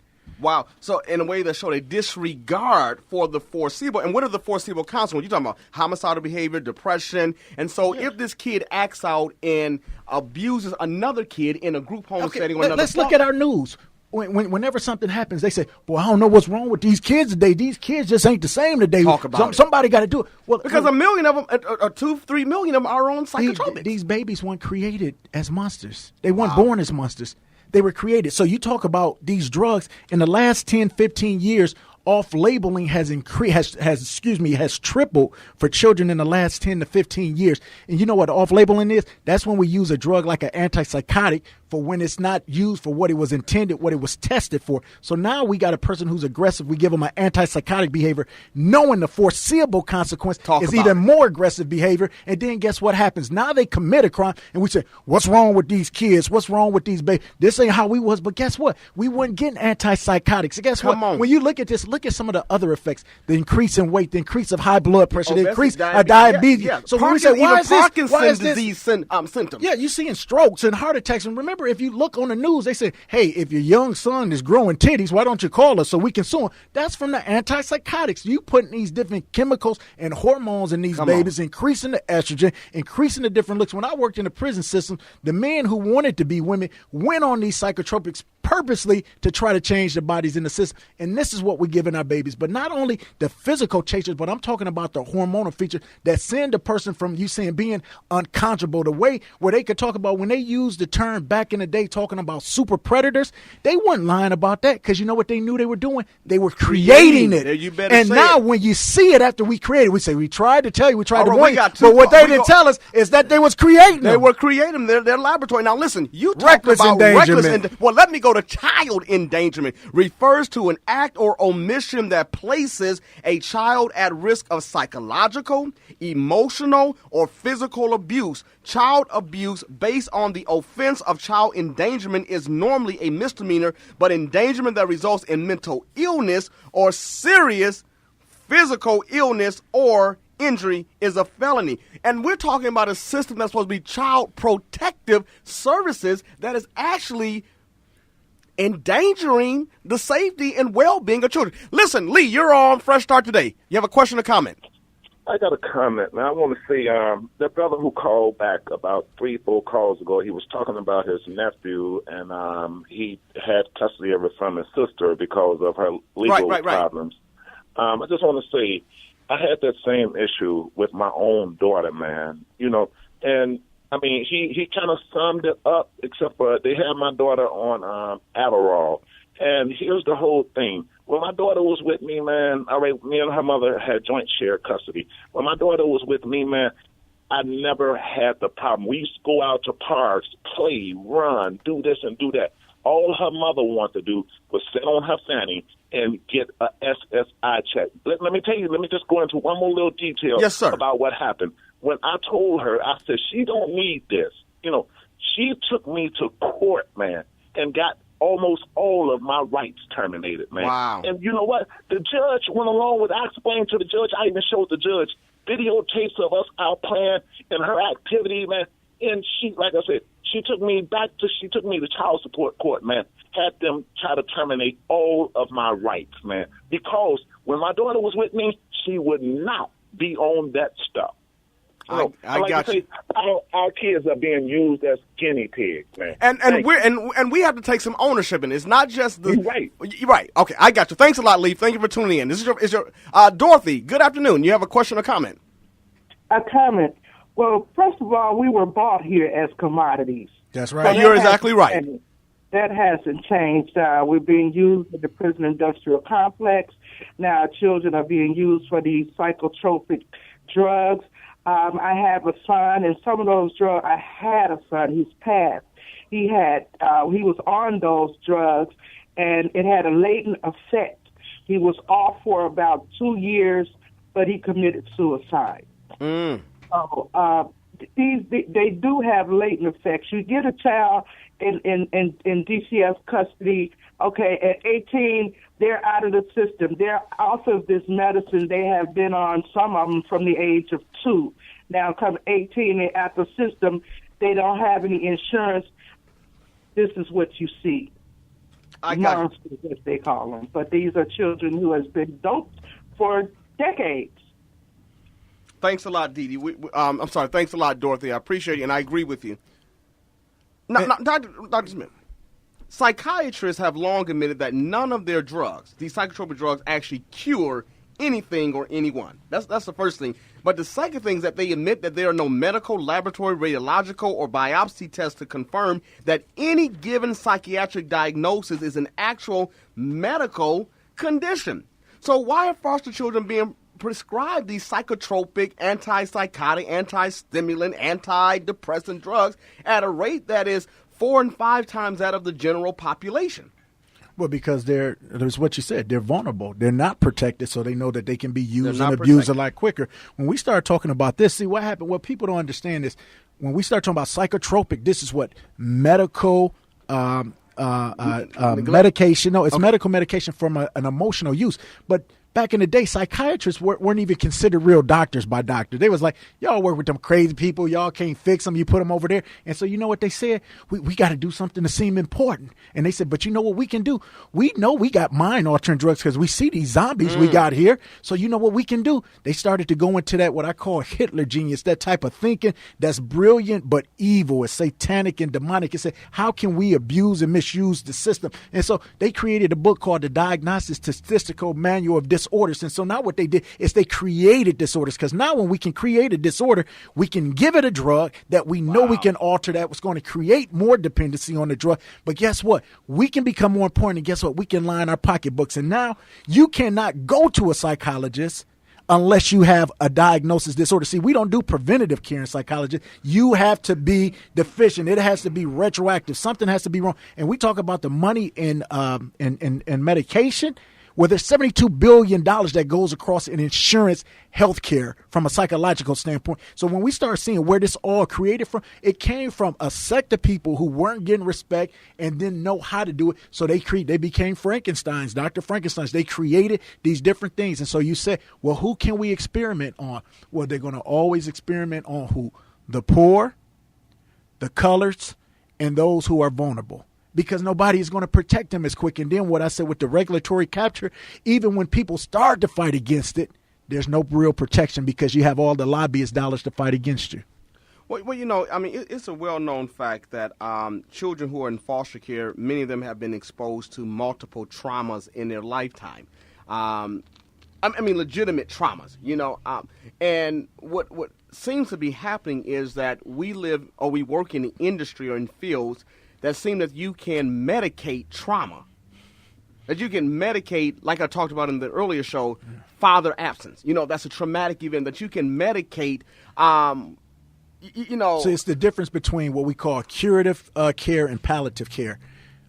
Wow. So in a way that showed a disregard for the foreseeable. And what are the foreseeable consequences? You're talking about homicidal behavior, depression. And so if this kid acts out and abuses another kid in a group home setting or another let's look at our news. Whenever something happens, they say, "Boy, I don't know what's wrong with these kids today. These kids just ain't the same today." Talk about it. Somebody got to do it. Well, because 1 million of them, or 2-3 million of them are on psychotropics. These babies weren't created as monsters. They weren't born as monsters. They were created. So you talk about these drugs in the last 10, 15 years. Off-labeling has tripled for children in the last 10 to 15 years. And you know what off-labeling is? That's when we use a drug like an antipsychotic for when it's not used for what it was intended, what it was tested for. So now we got a person who's aggressive. We give them an antipsychotic behavior, knowing the foreseeable consequence is even more aggressive behavior. And then guess what happens? Now they commit a crime, and we say, what's wrong with these kids? What's wrong with these babies? This ain't how we was. But guess what? We weren't getting antipsychotics. So guess what? When you look at this, look at some of the other effects: the increase in weight, the increase of high blood pressure, the increase of diabetes. Yeah. So when we say, why is this? Parkinson's disease symptoms. Yeah, you're seeing strokes and heart attacks. And remember, if you look on the news, they say, hey, if your young son is growing titties, why don't you call us so we can sue him? That's from the antipsychotics. You putting these different chemicals and hormones in these babies, increasing the estrogen, increasing the different looks. When I worked in the prison system, the men who wanted to be women went on these psychotropics purposely to try to change their bodies in the system. And this is what we're giving our babies. But not only the physical changes, but I'm talking about the hormonal features that send a person from you saying being unconscionable, the way where they could talk about when they used the term back in the day talking about super predators, they weren't lying about that because you know what they knew they were doing? They were creating it. You better and say now it. When you see it after we created it, we say, we tried to tell you, we tried to warn you. But what they didn't tell us is that they was creating them. They were creating them. Their laboratory. Now listen, you talk Reckless about endangerment. Well, let me go to child endangerment. Refers to an act or omission that places a child at risk of psychological, emotional, or physical abuse. Child abuse based on the offense of child endangerment is normally a misdemeanor, but endangerment that results in mental illness or serious physical illness or injury is a felony. And we're talking about a system that's supposed to be child protective services that is actually endangering the safety and well-being of children. Listen, Lee, you're on Fresh Start Today. You have a question or comment? I got a comment. Now, I want to say the brother who called back about 3-4 calls ago, he was talking about his nephew, and he had custody of it from his sister because of her legal problems. I just want to say I had that same issue with my own daughter, man. You know, and I mean, he kind of summed it up, except for they had my daughter on Adderall. And here's the whole thing. When my daughter was with me, man, me and her mother had joint share custody. When my daughter was with me, man, I never had the problem. We used to go out to parks, play, run, do this and do that. All her mother wanted to do was sit on her fanny and get a SSI check. Let me tell you, let me just go into one more little detail about what happened. When I told her, I said, she don't need this. You know, she took me to court, man, and got almost all of my rights terminated, man. Wow. And you know what? The judge went along with, I explained to the judge, I even showed the judge videotapes of us out playing and her activity, man. And she, like I said, she took me to child support court, man. Had them try to terminate all of my rights, man. Because when my daughter was with me, she would not be on that stuff. I got you. Our kids are being used as guinea pigs, man. And we have to take some ownership in it. It's not just the You're right. Okay, I got you. Thanks a lot, Lee. Thank you for tuning in. This is your Dorothy. Good afternoon. You have a question or comment? A comment. Well, first of all, we were bought here as commodities. That's right. So you're exactly right. And that hasn't changed. We're being used in the prison industrial complex. Now our children are being used for these psychotropic drugs. I have a son, and some of those drugs, I had a son, he's passed. He was on those drugs, and it had a latent effect. He was off for about 2 years but he committed suicide. Mm. So they do have latent effects. You get a child in DCF custody, okay, at 18, they're out of the system. They're off of this medicine they have been on, some of them from the age of 2. Now, come 18, they're out the system. They don't have any insurance. This is what you see. Monsters, as they call them. But these are children who has been doped for decades. Thanks a lot, Dee Dee. I'm sorry. Thanks a lot, Dorothy. I appreciate you, and I agree with you. Now, Dr. Smith, psychiatrists have long admitted that none of their drugs, these psychotropic drugs, actually cure anything or anyone. That's the first thing. But the second thing is that they admit that there are no medical, laboratory, radiological, or biopsy tests to confirm that any given psychiatric diagnosis is an actual medical condition. So why are foster children being prescribed these psychotropic, antipsychotic, anti-stimulant, antidepressant drugs at a rate that is 4 and 5 times that of the general population? Well, because there's what you said. They're vulnerable. They're not protected, so they know that they can be used and abused a lot quicker. When we start talking about this, see what happened. What people don't understand is when we start talking about psychotropic, this is what medical medication. No, it's medical medication from an emotional use. But back in the day, psychiatrists weren't even considered real doctors by doctors. They was like, y'all work with them crazy people. Y'all can't fix them. You put them over there. And so you know what they said? We got to do something to seem important. And they said, but you know what we can do? We know we got mind-altering drugs because we see these zombies we got here. So you know what we can do? They started to go into that, what I call Hitler genius, that type of thinking that's brilliant but evil. It's satanic and demonic. It said, how can we abuse and misuse the system? And so they created a book called The Diagnostic Statistical Manual of Disorders. And so now what they did is they created disorders, because now when we can create a disorder, we can give it a drug that we know we can alter, that was going to create more dependency on the drug. But guess what? We can become more important, and guess what? We can line our pocketbooks. And now you cannot go to a psychologist unless you have a diagnosis disorder. See, we don't do preventative care in psychology. You have to be deficient. It has to be retroactive. Something has to be wrong. And we talk about the money in medication. Well, there's $72 billion that goes across in insurance healthcare from a psychological standpoint. So when we start seeing where this all created from, it came from a sect of people who weren't getting respect and didn't know how to do it. So they became Frankensteins, Dr. Frankensteins. They created these different things. And so you say, well, who can we experiment on? Well, they're going to always experiment on who? The poor, the coloreds, and those who are vulnerable, because nobody is going to protect them as quick. And then what I said with the regulatory capture, even when people start to fight against it, there's no real protection because you have all the lobbyist dollars to fight against you. Well, you know, I mean, it's a well-known fact that children who are in foster care, many of them have been exposed to multiple traumas in their lifetime. I mean, legitimate traumas, you know. And what seems to be happening is that we work in the industry or in fields that seem that you can medicate trauma, that you can medicate, like I talked about in the earlier show, father absence. You know, that's a traumatic event that you can medicate, you know. So it's the difference between what we call curative care and palliative care.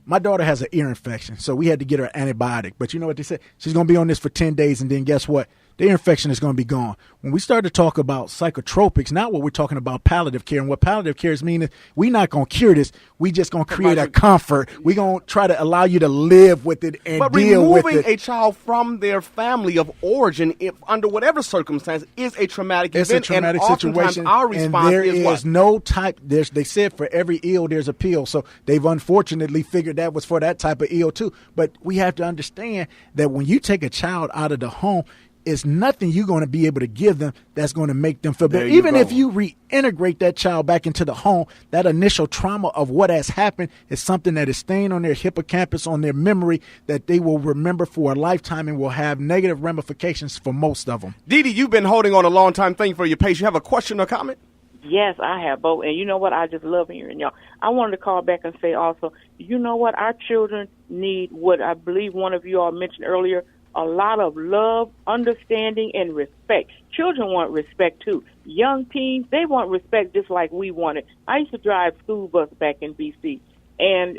My daughter has an ear infection, so we had to get her an antibiotic. But you know what they said? She's going to be on this for 10 days, and then guess what? The ear infection is going to be gone. When we start to talk about psychotropics, now what we're talking about palliative care. And what palliative care is meaning, we're not going to cure this. We just going to create a comfort. We're going to try to allow you to live with it and deal with it. But removing a child from their family of origin, if under whatever circumstance, is a traumatic event. It's a traumatic and situation. Our response and there is what? No type. They said for every ill, there's a pill. So they've unfortunately figured that was for that type of ill too. But we have to understand that when you take a child out of the home, it's nothing you're going to be able to give them that's going to make them feel better. Even if you reintegrate that child back into the home, that initial trauma of what has happened is something that is staying on their hippocampus, on their memory, that they will remember for a lifetime and will have negative ramifications for most of them. Dee Dee, you've been holding on a long time. Thank you for your patience. You have a question or comment? Yes, I have both. And you know what? I just love hearing y'all. I wanted to call back and say also, you know what? Our children need what I believe one of you all mentioned earlier, a lot of love, understanding, and respect. Children want respect, too. Young teens, they want respect just like we want it. I used to drive school bus back in D.C., and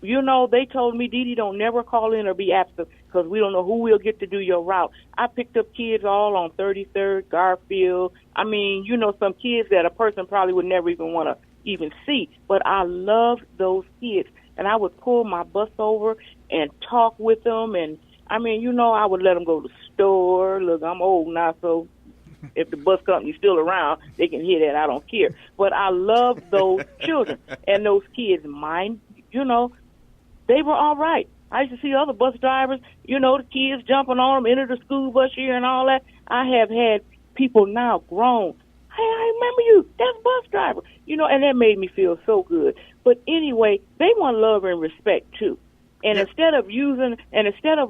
You know, they told me, Dee Dee, don't never call in or be absent because we don't know who will get to do your route. I picked up kids all on 33rd, Garfield. I mean, you know, some kids that a person probably would never even want to even see. But I loved those kids. And I would pull my bus over and talk with them. And, I mean, you know, I would let them go to the store. Look, I'm old now, so if the bus company's still around, they can hear that. I don't care. But I love those children and those kids. Mine, you know, they were all right. I used to see other bus drivers, you know, the kids jumping on them, enter the school bus here and all that. I have had people now grown. Hey, I remember you. That's bus driver. You know, and that made me feel so good. But anyway, they want love and respect, too. And instead of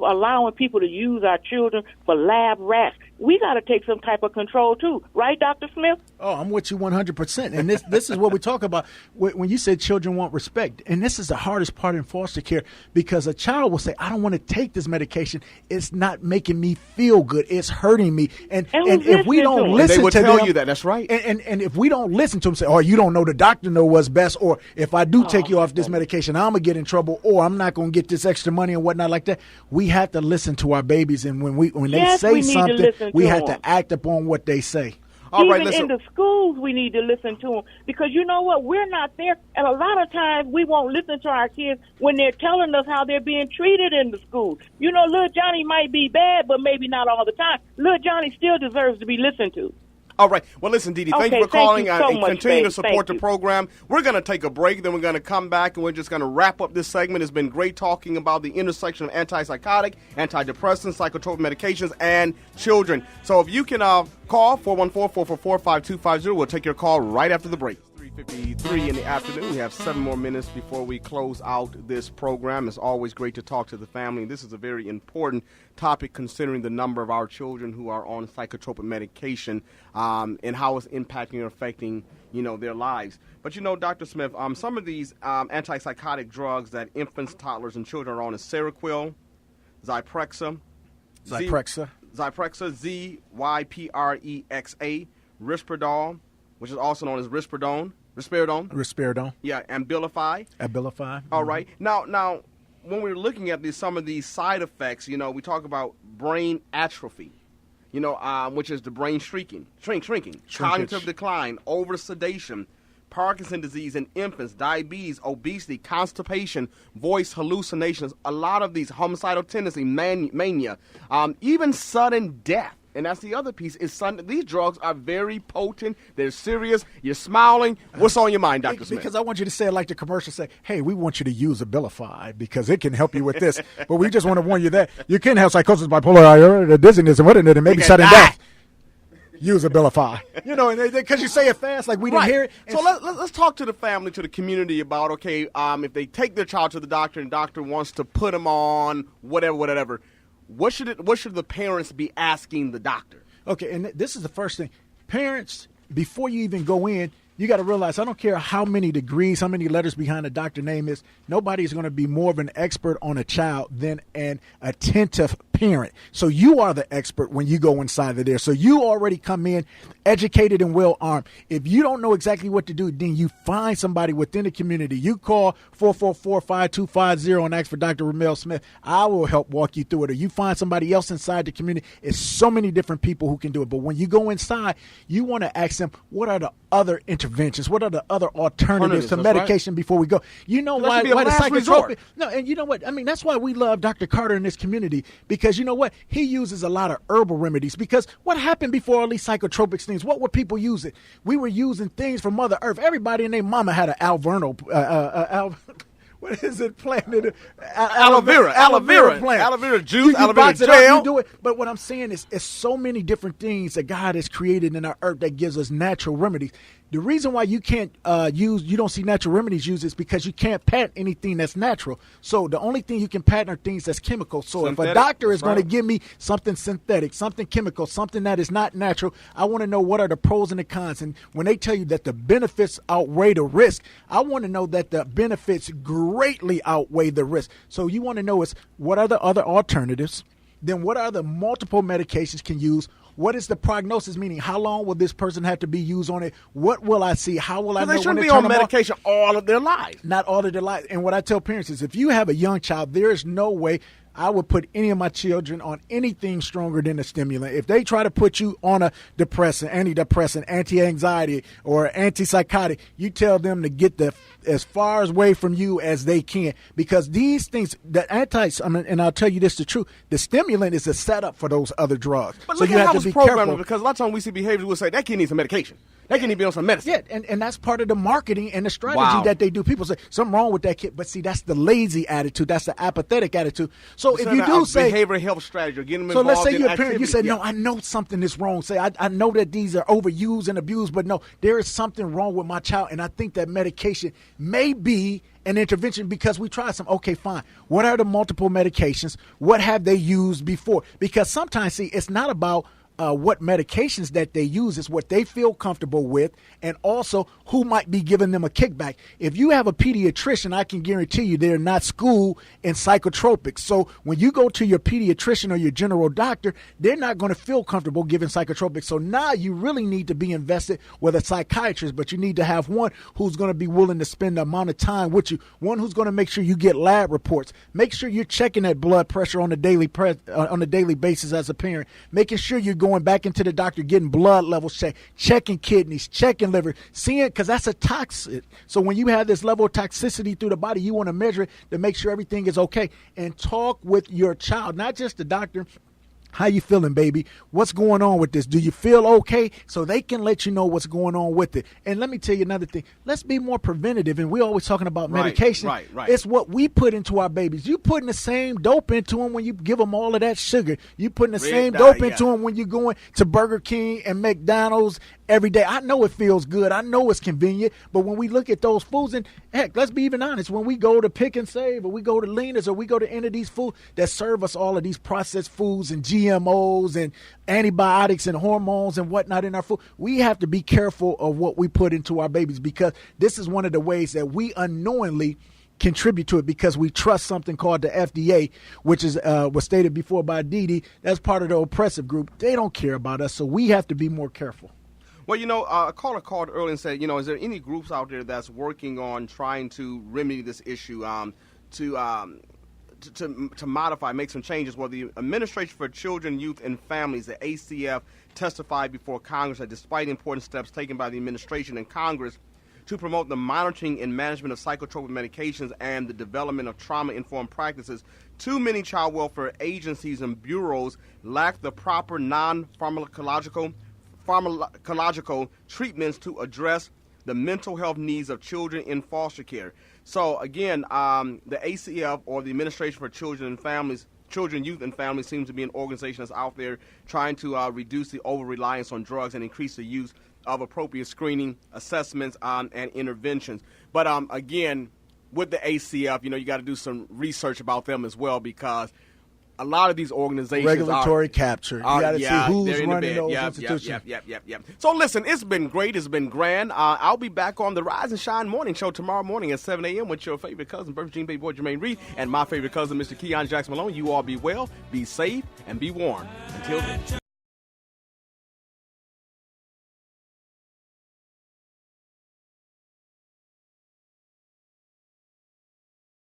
allowing people to use our children for lab rats, we got to take some type of control too, right, Dr. Smith? Oh, I'm with you 100%. And this is what we talk about when you said children want respect. And this is the hardest part in foster care because a child will say, I don't want to take this medication. It's not making me feel good. It's hurting me. And if we don't listen to them, they will tell you that. That's right. And if we don't listen to them, say, oh, you don't know, the doctor know what's best, or if I do take you off this medication, I'm going to get in trouble, or I'm not going to get this extra money and whatnot like that. We have to listen to our babies. And when they say something, we have to act upon what they say. Even in the schools, we need to listen to them because you know what? We're not there. And a lot of times we won't listen to our kids when they're telling us how they're being treated in the school. You know, little Johnny might be bad, but maybe not all the time. Little Johnny still deserves to be listened to. All right. Well, listen, Dee Dee, thank you for calling and continue to support the you. Program. We're going to take a break, then we're going to come back, and we're just going to wrap up this segment. It's been great talking about the intersection of antipsychotic, antidepressants, psychotropic medications, and children. So if you can call 414-444-5250, we'll take your call right after the break. 3:53 in the afternoon. We have 7 more minutes before we close out this program. It's always great to talk to the family. This is a very important topic considering the number of our children who are on psychotropic medication and how it's impacting or affecting, you know, their lives. But, you know, Dr. Smith, some of these antipsychotic drugs that infants, toddlers, and children are on is Seroquel, Zyprexa, Zyprexa, Zyprexa, Risperidone, which is also known as Risperidone. Yeah, Abilify. All right. Now, when we're looking at some of these side effects, you know, we talk about brain atrophy, you know, which is the brain shrinking, cognitive decline, over-sedation, Parkinson's disease in infants, diabetes, obesity, constipation, voice hallucinations, a lot of these homicidal tendency, mania, even sudden death. And that's the other piece. These drugs are very potent. They're serious. You're smiling. What's on your mind, Dr. Smith? Because I want you to say it like the commercial say, hey, we want you to use Abilify because it can help you with this. But we just want to warn you that you can have psychosis, bipolar, dizziness, and whatnot, and maybe sudden death. Use Abilify. You know, because you say it fast like we didn't hear it. So let's talk to the family, to the community about, okay, if they take their child to the doctor and the doctor wants to put them on whatever, what should the parents be asking the doctor? Okay, and this is the first thing. Parents, before you even go in, you got to realize, I don't care how many degrees, how many letters behind a doctor name is, nobody is going to be more of an expert on a child than an attentive parent. So you are the expert when you go inside of there. So you already come in educated and well armed. If you don't know exactly what to do, then you find somebody within the community. You call 444-5250 and ask for Dr. Ramell Smith. I will help walk you through it. Or you find somebody else inside the community. It's so many different people who can do it. But when you go inside, you want to ask them, what are the other interventions? What are the other alternatives to medication before we go? You know why the psychotropic? No, and you know what? I mean, that's why we love Dr. Carter in this community, because you know what? He uses a lot of herbal remedies. Because what happened before all these psychotropic things? What were people using? We were using things from Mother Earth. Everybody and their mama had an Alverno. What is it? Planted aloe vera plant, aloe vera juice, aloe vera gel. You do it. But what I'm saying is, it's so many different things that God has created in our earth that gives us natural remedies. The reason why you can't you don't see natural remedies used is because you can't patent anything that's natural. So the only thing you can patent are things that's chemical. So synthetic, if a doctor is going to give me something synthetic, something chemical, something that is not natural, I want to know what are the pros and the cons. And when they tell you that the benefits outweigh the risk, I want to know that the benefits greatly outweigh the risk. So you want to know is what are the other alternatives? then what are the multiple medications can use? What is the prognosis, meaning how long will this person have to be used on it? What will I see? How will I know they when shouldn't to be turn on them off? medication all of their lives. Not all of their lives. And what I tell parents is if you have a young child, there is no way I would put any of my children on anything stronger than a stimulant. If they try to put you on a depressant, antidepressant, anti-anxiety, or antipsychotic, you tell them to get as far away from you as they can, because these things, and I'll tell you this the truth, the stimulant is a setup for those other drugs. But so look you at have how to it's be programmed, careful. because a lot of times we see behaviors will say that kid needs some medication. That kid needs to be on some medicine. Yeah, and that's part of the marketing and the strategy Wow. that they do. People say, something wrong with that kid. But see, that's the lazy attitude. That's the apathetic attitude. So if you do say behavioral health strategy, getting them so involved let's say in you're a parent, you activities. say, no, I know something is wrong. Say, I know that these are overused and abused, but no, there is something wrong with my child. And I think that medication may be an intervention because we tried some. Okay, fine. What are the multiple medications? What have they used before? Because sometimes, see, it's not about what medications that they use, is what they feel comfortable with, and also who might be giving them a kickback. If you have a pediatrician, I can guarantee you they're not schooled in psychotropics. So when you go to your pediatrician or your general doctor, they're not going to feel comfortable giving psychotropics. So now you really need to be invested with a psychiatrist, but you need to have one who's going to be willing to spend the amount of time with you, one who's going to make sure you get lab reports, make sure you're checking that blood pressure on a daily basis as a parent, making sure you're going back into the doctor, getting blood levels checked, checking kidneys, checking liver, seeing, because that's a toxic. So when you have this level of toxicity through the body, you want to measure it to make sure everything is okay. And talk with your child, not just the doctor. How you feeling, baby? What's going on with this? Do you feel okay? So they can let you know what's going on with it. And let me tell you another thing. Let's be more preventative. And we're always talking about medication. Right. It's what we put into our babies. You putting the same dope into them when you give them all of that sugar. You putting the same dope into them when you're going to Burger King and McDonald's every day. I know it feels good. I know it's convenient. But when we look at those foods, and heck, let's be even honest, when we go to Pick and Save or we go to Lena's or we go to any of these foods that serve us all of these processed foods and GMOs and antibiotics and hormones and whatnot in our food, we have to be careful of what we put into our babies, because this is one of the ways that we unknowingly contribute to it, because we trust something called the FDA, which is was stated before by Didi. That's part of the oppressive group. They don't care about us, so we have to be more careful. Well, a caller called earlier and said, is there any groups out there that's working on trying to remedy this issue, to modify, make some changes? Well, the Administration for Children, Youth, and Families, the ACF, testified before Congress that despite important steps taken by the administration and Congress to promote the monitoring and management of psychotropic medications and the development of trauma-informed practices, too many child welfare agencies and bureaus lack the proper non-pharmacological treatments to address the mental health needs of children in foster care. So again, the ACF, or the Administration for Children, Youth, and Families, seems to be an organization that's out there trying to reduce the over-reliance on drugs and increase the use of appropriate screening, assessments, and interventions. But again, with the ACF, you got to do some research about them as well, because a lot of these organizations regulatory capture. You got to see who's running those institutions. Yep. So listen, it's been great. It's been grand. I'll be back on the Rise and Shine Morning Show tomorrow morning at 7 a.m. with your favorite cousin, Birth Gene Baby Boy Jermaine Reed, and my favorite cousin, Mr. Keon Jackson Malone. You all be well, be safe, and be warned. Until then.